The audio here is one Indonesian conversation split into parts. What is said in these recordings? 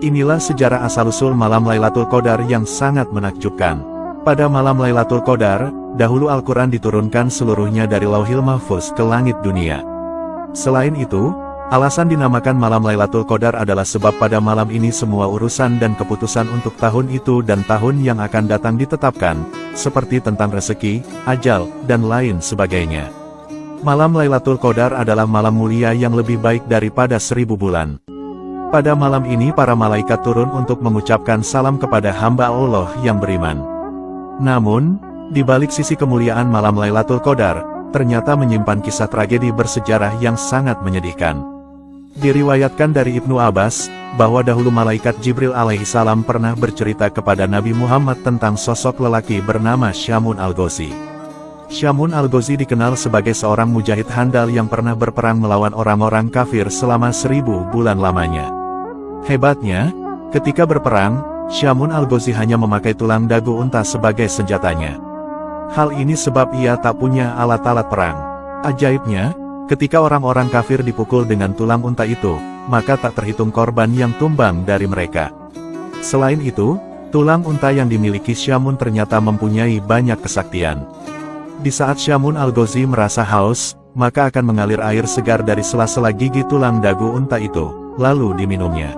Inilah sejarah asal-usul malam Lailatul Qadar yang sangat menakjubkan. Pada malam Lailatul Qadar, dahulu Al-Quran diturunkan seluruhnya dari Lauhil Mahfuz ke langit dunia. Selain itu, alasan dinamakan malam Lailatul Qadar adalah sebab pada malam ini semua urusan dan keputusan untuk tahun itu dan tahun yang akan datang ditetapkan, seperti tentang rezeki, ajal, dan lain sebagainya. Malam Lailatul Qadar adalah malam mulia yang lebih baik daripada 1000 bulan. Pada malam ini para malaikat turun untuk mengucapkan salam kepada hamba Allah yang beriman. Namun, di balik sisi kemuliaan malam Lailatul Qadar, ternyata menyimpan kisah tragedi bersejarah yang sangat menyedihkan. Diriwayatkan dari Ibnu Abbas, bahwa dahulu malaikat Jibril alaihissalam pernah bercerita kepada Nabi Muhammad tentang sosok lelaki bernama Syamun al-Ghazi. Syamun al-Ghazi dikenal sebagai seorang mujahid handal yang pernah berperang melawan orang-orang kafir selama 1000 bulan lamanya. Hebatnya, ketika berperang, Syamun al-Ghazi hanya memakai tulang dagu unta sebagai senjatanya. Hal ini sebab ia tak punya alat-alat perang. Ajaibnya, ketika orang-orang kafir dipukul dengan tulang unta itu, maka tak terhitung korban yang tumbang dari mereka. Selain itu, tulang unta yang dimiliki Syamun ternyata mempunyai banyak kesaktian. Di saat Syamun al-Ghazi merasa haus, maka akan mengalir air segar dari sela-sela gigi tulang dagu unta itu, lalu diminumnya.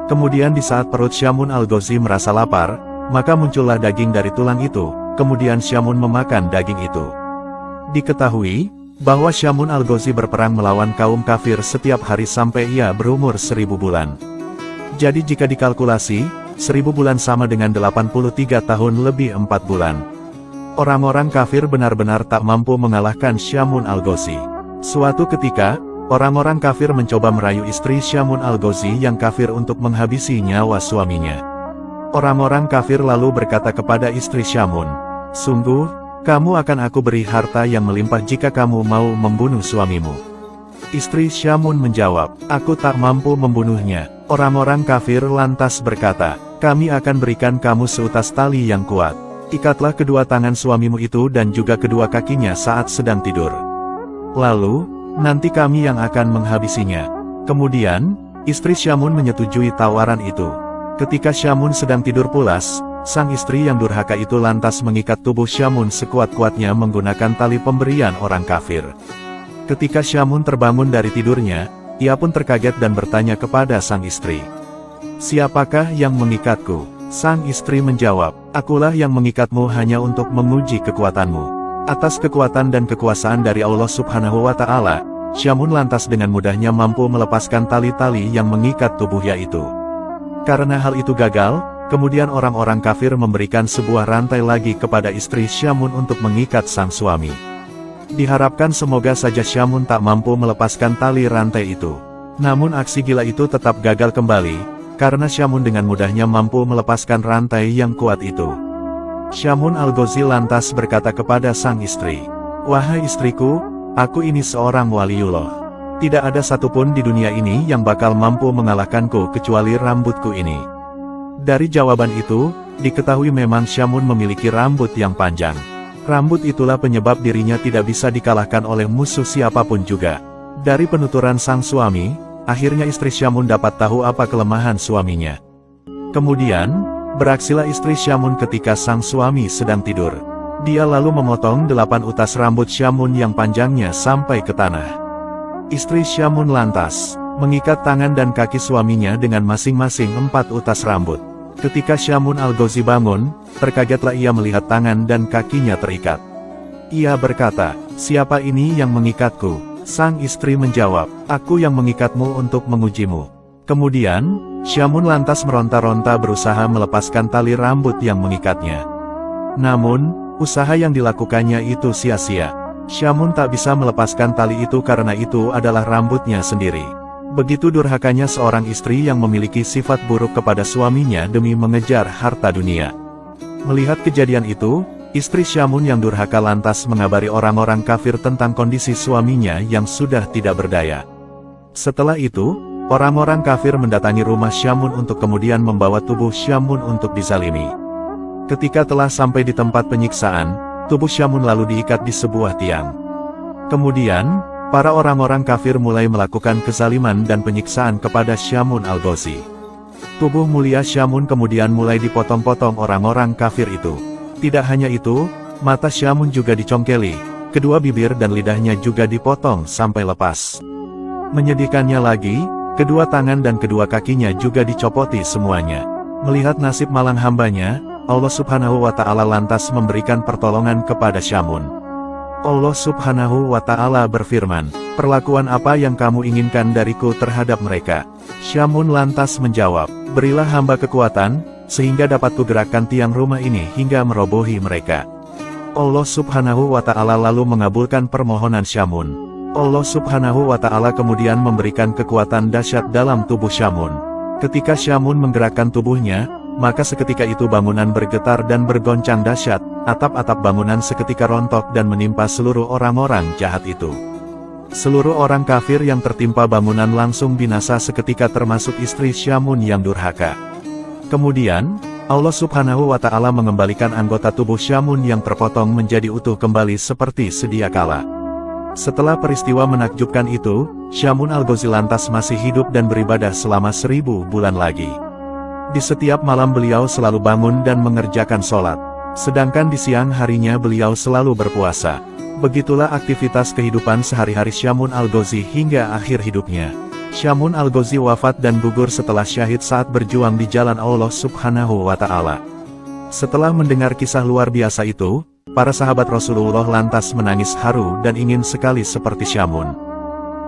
Kemudian di saat perut Syamun al-Ghazi merasa lapar, maka muncullah daging dari tulang itu, kemudian Syamun memakan daging itu. Diketahui, bahwa Syamun al-Ghazi berperang melawan kaum kafir setiap hari sampai ia berumur 1000 bulan. Jadi jika dikalkulasi, 1000 bulan sama dengan 83 tahun lebih 4 bulan. Orang-orang kafir benar-benar tak mampu mengalahkan Syamun al-Ghazi. Suatu ketika, orang-orang kafir mencoba merayu istri Syamun al-Ghazi yang kafir untuk menghabisi nyawa suaminya. Orang-orang kafir lalu berkata kepada istri Syamun, "Sungguh, kamu akan aku beri harta yang melimpah jika kamu mau membunuh suamimu." Istri Syamun menjawab, "Aku tak mampu membunuhnya." Orang-orang kafir lantas berkata, "Kami akan berikan kamu seutas tali yang kuat. Ikatlah kedua tangan suamimu itu dan juga kedua kakinya saat sedang tidur. Lalu, nanti kami yang akan menghabisinya." Kemudian, istri Syamun menyetujui tawaran itu. Ketika Syamun sedang tidur pulas, sang istri yang durhaka itu lantas mengikat tubuh Syamun sekuat-kuatnya menggunakan tali pemberian orang kafir. Ketika Syamun terbangun dari tidurnya, ia pun terkaget dan bertanya kepada sang istri, "Siapakah yang mengikatku?" Sang istri menjawab, "Akulah yang mengikatmu hanya untuk menguji kekuatanmu." Atas kekuatan dan kekuasaan dari Allah Subhanahu wa Ta'ala, Syamun lantas dengan mudahnya mampu melepaskan tali-tali yang mengikat tubuhnya itu. Karena hal itu gagal, kemudian orang-orang kafir memberikan sebuah rantai lagi kepada istri Syamun untuk mengikat sang suami. Diharapkan semoga saja Syamun tak mampu melepaskan tali rantai itu. Namun aksi gila itu tetap gagal kembali, karena Syamun dengan mudahnya mampu melepaskan rantai yang kuat itu. Syamun al-Ghazi lantas berkata kepada sang istri, "Wahai istriku, aku ini seorang waliullah. Tidak ada satupun di dunia ini yang bakal mampu mengalahkanku kecuali rambutku ini." Dari jawaban itu, diketahui memang Syamun memiliki rambut yang panjang. Rambut itulah penyebab dirinya tidak bisa dikalahkan oleh musuh siapapun juga. Dari penuturan sang suami, akhirnya istri Syamun dapat tahu apa kelemahan suaminya. Kemudian, beraksilah istri Syamun ketika sang suami sedang tidur. Dia lalu memotong 8 utas rambut Syamun yang panjangnya sampai ke tanah. Istri Syamun lantas mengikat tangan dan kaki suaminya dengan masing-masing 4 utas rambut. Ketika Syamun al-Ghazi bangun, terkagetlah ia melihat tangan dan kakinya terikat. Ia berkata, "Siapa ini yang mengikatku?" Sang istri menjawab, "Aku yang mengikatmu untuk mengujimu." Kemudian, Syamun lantas meronta-ronta berusaha melepaskan tali rambut yang mengikatnya. Namun, usaha yang dilakukannya itu sia-sia. Syamun tak bisa melepaskan tali itu karena itu adalah rambutnya sendiri. Begitu durhakanya seorang istri yang memiliki sifat buruk kepada suaminya demi mengejar harta dunia. Melihat kejadian itu, istri Syamun yang durhaka lantas mengabari orang-orang kafir tentang kondisi suaminya yang sudah tidak berdaya. Setelah itu, orang-orang kafir mendatangi rumah Syamun untuk kemudian membawa tubuh Syamun untuk dizalimi. Ketika telah sampai di tempat penyiksaan, tubuh Syamun lalu diikat di sebuah tiang. Kemudian, para orang-orang kafir mulai melakukan kezaliman dan penyiksaan kepada Syamun al-Ghazi. Tubuh mulia Syamun kemudian mulai dipotong-potong orang-orang kafir itu. Tidak hanya itu, mata Syamun juga dicongkeli, kedua bibir dan lidahnya juga dipotong sampai lepas. Menyedihkannya lagi, kedua tangan dan kedua kakinya juga dicopoti semuanya. Melihat nasib malang hambanya, Allah Subhanahu wa Ta'ala lantas memberikan pertolongan kepada Syamun. Allah Subhanahu wa Ta'ala berfirman, "Perlakuan apa yang kamu inginkan dariku terhadap mereka?" Syamun lantas menjawab, "Berilah hamba kekuatan, sehingga dapat kugerakkan tiang rumah ini hingga merobohi mereka." Allah Subhanahu wa Ta'ala lalu mengabulkan permohonan Syamun. Allah Subhanahu wa Ta'ala kemudian memberikan kekuatan dahsyat dalam tubuh Syamun. Ketika Syamun menggerakkan tubuhnya, maka seketika itu bangunan bergetar dan bergoncang dahsyat, atap-atap bangunan seketika rontok dan menimpa seluruh orang-orang jahat itu. Seluruh orang kafir yang tertimpa bangunan langsung binasa seketika termasuk istri Syamun yang durhaka. Kemudian, Allah Subhanahu wa Ta'ala mengembalikan anggota tubuh Syamun yang terpotong menjadi utuh kembali seperti sedia kala. Setelah peristiwa menakjubkan itu, Syamun al-Ghazi lantas masih hidup dan beribadah selama 1000 bulan lagi. Di setiap malam beliau selalu bangun dan mengerjakan sholat. Sedangkan di siang harinya beliau selalu berpuasa. Begitulah aktivitas kehidupan sehari-hari Syamun al-Ghazi hingga akhir hidupnya. Syamun al-Ghazi wafat dan gugur setelah syahid saat berjuang di jalan Allah Subhanahu wa Ta'ala. Setelah mendengar kisah luar biasa itu, para sahabat Rasulullah lantas menangis haru dan ingin sekali seperti Syamun.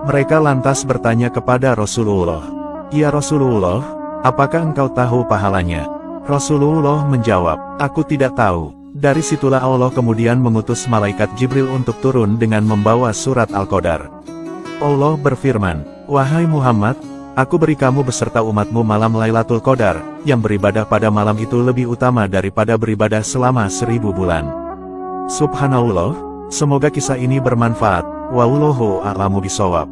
Mereka lantas bertanya kepada Rasulullah, "Ya Rasulullah, apakah engkau tahu pahalanya?" Rasulullah menjawab, "Aku tidak tahu." Dari situlah Allah kemudian mengutus malaikat Jibril untuk turun dengan membawa surat Al-Qadar. Allah berfirman, "Wahai Muhammad, aku beri kamu beserta umatmu malam Lailatul Qadar, yang beribadah pada malam itu lebih utama daripada beribadah selama 1000 bulan. Subhanallah, semoga kisah ini bermanfaat. Wallahu a'lamu bishawab.